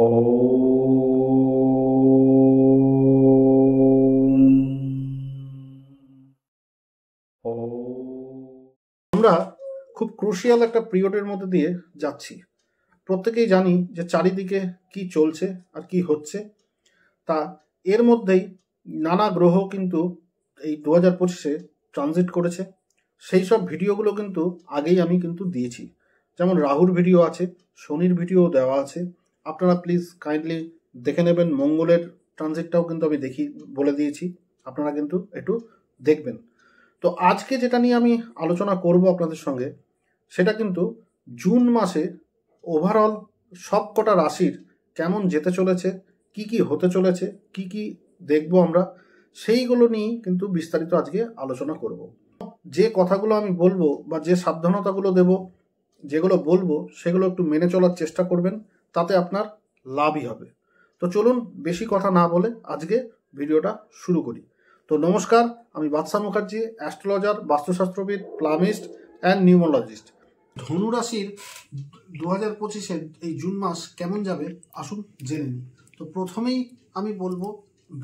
আমরা খুব ক্রুশিয়াল একটা পিরিয়ডের মধ্যে দিয়ে যাচ্ছি। প্রত্যেকেই জানি যে চারিদিকে কি চলছে আর কি হচ্ছে। তা এর মধ্যেই নানা গ্রহ কিন্তু এই 2025-এ ট্রানজিট করেছে। সেই সব ভিডিওগুলো কিন্তু আগেই আমি কিন্তু দিয়েছি। যেমন রাহুর ভিডিও আছে, শনির ভিডিও দেওয়া আছে। আপনারা প্লিজ কাইন্ডলি দেখে নেবেন। মঙ্গলের ট্রানজিটটাও কিন্তু আমি বলে দিয়েছি, আপনারা কিন্তু একটু দেখবেন। তো আজকে যেটা নিয়ে আমি আলোচনা করব আপনাদের সঙ্গে, সেটা কিন্তু জুন মাসে ওভারঅল সব কটা রাশির কেমন যেতে চলেছে, কি কি হতে চলেছে, কি কি দেখব আমরা, সেইগুলো নিয়েই কিন্তু বিস্তারিত আজকে আলোচনা করব। যে কথাগুলো আমি বলবো বা যে সাবধানতাগুলো দেব, যেগুলো বলবো সেগুলো একটু মেনে চলার চেষ্টা করবেন, তাতে আপনার লাভই হবে। তো চলুন বেশি কথা না বলে আজকে ভিডিওটা শুরু করি। তো নমস্কার, আমি বাদশা মুখার্জি, অ্যাস্ট্রোলজার, বাস্তুশাস্ত্রবিদ, প্লামিস্ট অ্যান্ড নিউমোলজিস্ট। ধনুরাশির 2025-এর এই জুন মাস কেমন যাবে আসুন জেনে নিই। তো প্রথমেই আমি বলবো,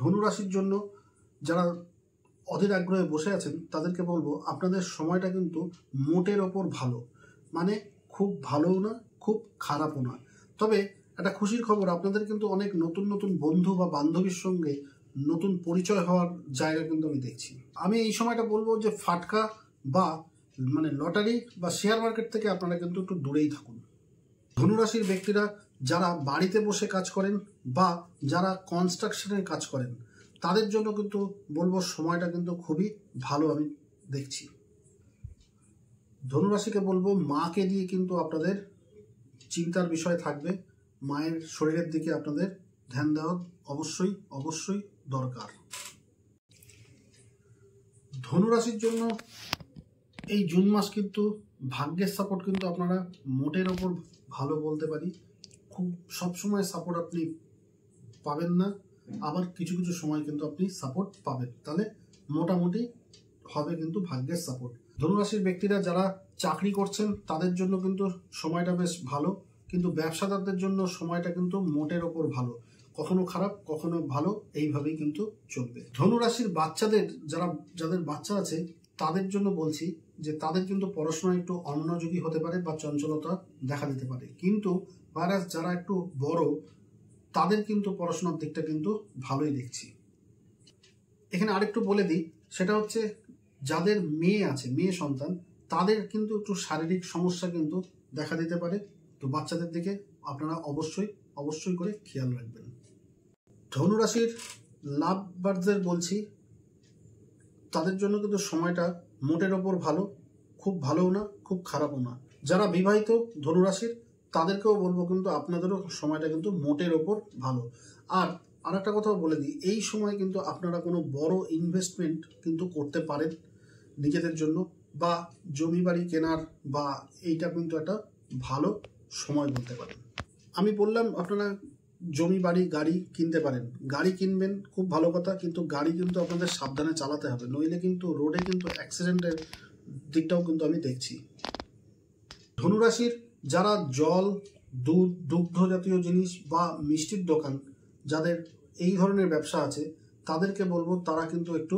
ধনুরাশির জন্য যারা অধীর আগ্রহে বসে আছেন তাদেরকে বলবো, আপনাদের সময়টা কিন্তু মোটের ওপর ভালো, মানে খুব ভালোও না, খুব খারাপও না। তবে একটা খুশির খবর, আপনাদের কিন্তু অনেক নতুন নতুন বন্ধু বা বান্ধবীর সঙ্গে নতুন পরিচয় হওয়ার জায়গা কিন্তু আমি দেখছি। আমি এই সময়টা বলবো যে ফাটকা বা লটারি বা শেয়ার মার্কেট থেকে আপনারা কিন্তু একটু দূরেই থাকুন। ধনুরাশির ব্যক্তিরা যারা বাড়িতে বসে কাজ করেন বা যারা কনস্ট্রাকশনের কাজ করেন, তাদের জন্য কিন্তু বলবো সময়টা কিন্তু খুবই ভালো আমি দেখছি। ধনুরাশিকে বলবো, মাকে দিয়ে কিন্তু আপনাদের চিন্তার বিষয় থাকবে। মায়ের শরীরের দিকে আপনাদের ধ্যান দেওয়া অবশ্যই অবশ্যই দরকার। ধনুরাশির জন্য এই জুন মাস কিন্তু ভাগ্যের সাপোর্ট কিন্তু আপনারা মোটের ওপর ভালো বলতে পারি। খুব সবসময় সাপোর্ট আপনি পাবেন না, আবার কিছু কিছু সময় কিন্তু আপনি সাপোর্ট পাবেন। তাহলে মোটামুটি হবে কিন্তু ভাগ্যের সাপোর্ট। ধনুরাশির ব্যক্তিরা যারা চাকরি করছেন তাদের জন্য কিন্তু সময়টা বেশ ভালো, কিন্তু ব্যবসাদারদের জন্য সময়টা কিন্তু মোটের ওপর ভালো, কখনো খারাপ কখনো ভালো, এইভাবেই কিন্তু চলবে। ধনুরাশির বাচ্চাদের যাদের বাচ্চা আছে তাদের জন্য বলছি যে তাদের কিন্তু পড়াশোনায় একটু অমনোযোগী হতে পারে বা চঞ্চলতা দেখা দিতে পারে, কিন্তু যারা একটু বড় তাদের কিন্তু পড়াশোনার দিকটা কিন্তু ভালোই দেখছি। এখানে আরেকটু বলে দিই, সেটা হচ্ছে যাদের মেয়ে আছে, মেয়ে সন্তান, তাদের কিন্তু একটু শারীরিক সমস্যা কিন্তু দেখা দিতে পারে। তো বাচ্চাদের দিকে আপনারা অবশ্যই অবশ্যই করে খেয়াল রাখবেন। ধনুরাশির লাভ বার্ডদের বলছি, তাদের জন্য কিন্তু সময়টা মোটের ওপর ভালো, খুব ভালোও না খুব খারাপও না। যারা বিবাহিত ধনুরাশির তাদেরকেও বলবো কিন্তু আপনাদেরও সময়টা কিন্তু মোটের ওপর ভালো। আর আরেকটা কথাও বলে দিই, এই সময় কিন্তু আপনারা কোনো বড় ইনভেস্টমেন্ট কিন্তু করতে পারেন নিজেদের জন্য, বা জমি বাড়ি কেনার, বা এইটা কিন্তু একটা ভালো সময় বলতে পারেন। আমি বললাম আপনারা জমি বাড়ি গাড়ি কিনতে পারেন, গাড়ি কিনবেন খুব ভালো কথা, কিন্তু গাড়ি কিন্তু আপনাদের সাবধানে চালাতে হবে, নইলে কিন্তু রোডে কিন্তু অ্যাক্সিডেন্টের দিকটাও কিন্তু আমি দেখছি। ধনুরাশির যারা জল, দুধ, দুগ্ধ জাতীয় জিনিস বা মিষ্টির দোকান, যাদের এই ধরনের ব্যবসা আছে, তাদেরকে বলবো তারা কিন্তু একটু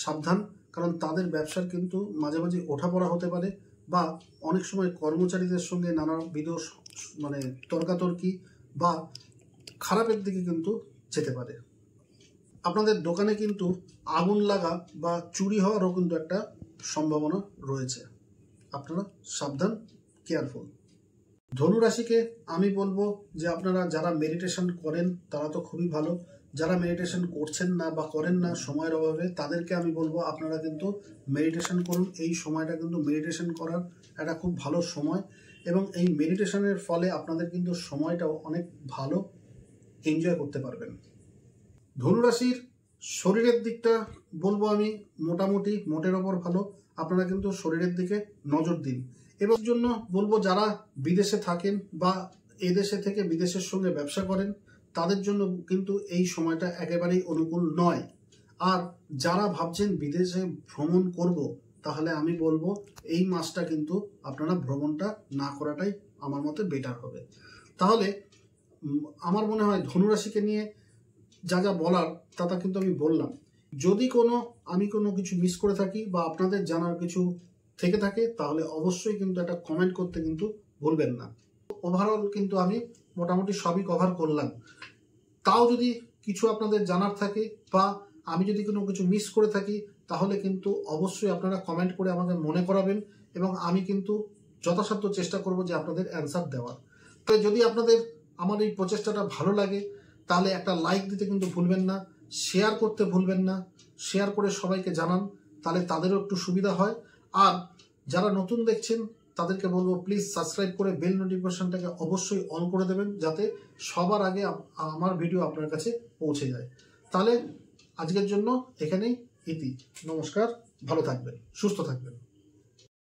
সাবধান, কারণ তাদের ব্যবসার কিন্তু মাঝে মাঝে ওঠাপড়া হতে পারে, বা অনেক সময় কর্মচারীদের সঙ্গে নানাবিধ তর্কাতর্কি বা খারাপের দিকে কিন্তু যেতে পারে। আপনাদের দোকানে কিন্তু আগুন লাগা বা চুরি হওয়ারও কিন্তু একটা সম্ভাবনা রয়েছে, আপনারা সাবধান, কেয়ারফুল। ধনুরাশিকে আমি বলবো যে আপনারা যারা মেডিটেশন করেন তারা তো খুবই ভালো, যারা মেডিটেশন করছেন না বা করেন না সময়ের অভাবে, তাদেরকে আমি বলবো আপনারা কিন্তু মেডিটেশন করুন। এই সময়টা কিন্তু মেডিটেশন করার একটা খুব ভালো সময়, এবং এই মেডিটেশনের ফলে আপনাদের কিন্তু সময়টাও অনেক ভালো এনজয় করতে পারবেন। ধনুরাশির শরীরের দিকটা বলবো আমি মোটামুটি মোটের ওপর ভালো, আপনারা কিন্তু শরীরের দিকে নজর দিন। এবার জন্য বলবো যারা বিদেশে থাকেন বা এদেশে থেকে বিদেশের সঙ্গে ব্যবসা করেন, তাদের জন্য কিন্তু এই সময়টা একেবারেই অনুকূল নয়। আর যারা ভাবছেন বিদেশে ভ্রমণ করব, তাহলে আমি বলবো এই মাসটা কিন্তু আপনারা ভ্রমণটা না করাটাই আমার মতে বেটার হবে। তাহলে আমার মনে হয় ধনুরাশিকে নিয়ে যা যা বলার তা কিন্তু আমি বললাম। যদি আমি কোনো কিছু মিস করে থাকি বা আপনাদের জানার কিছু থেকে থাকে তাহলে অবশ্যই কিন্তু একটা কমেন্ট করতে কিন্তু ভুলবেন না। ওভারঅল কিন্তু আমি মোটামুটি সবই কভার করলাম। তাও যদি কিছু আপনাদের জানার থাকে বা আমি যদি কোনো কিছু মিস করে থাকি তাহলে কিন্তু অবশ্যই আপনারা কমেন্ট করে আমাকে মনে করাবেন এবং আমি কিন্তু যথাসাধ্য চেষ্টা করব যে আপনাদের অ্যান্সার দেওয়ার। তবে যদি আপনাদের আমার এই প্রচেষ্টাটা ভালো লাগে তাহলে একটা লাইক দিতে কিন্তু ভুলবেন না, শেয়ার করতে ভুলবেন না। শেয়ার করে সবাইকে জানান, তাহলে তাদেরও একটু সুবিধা হয়। আর যারা নতুন দেখছেন তাদেরকে বলবো প্লিজ সাবস্ক্রাইব করে বেল নোটিফিকেশনটাকে অবশ্যই অন করে দেবেন, যাতে সবার আগে আমার ভিডিও আপনার কাছে পৌঁছে যায়। তাহলে আজকের জন্য এখানেই ইতি। নমস্কার, ভালো থাকবেন, সুস্থ থাকবেন।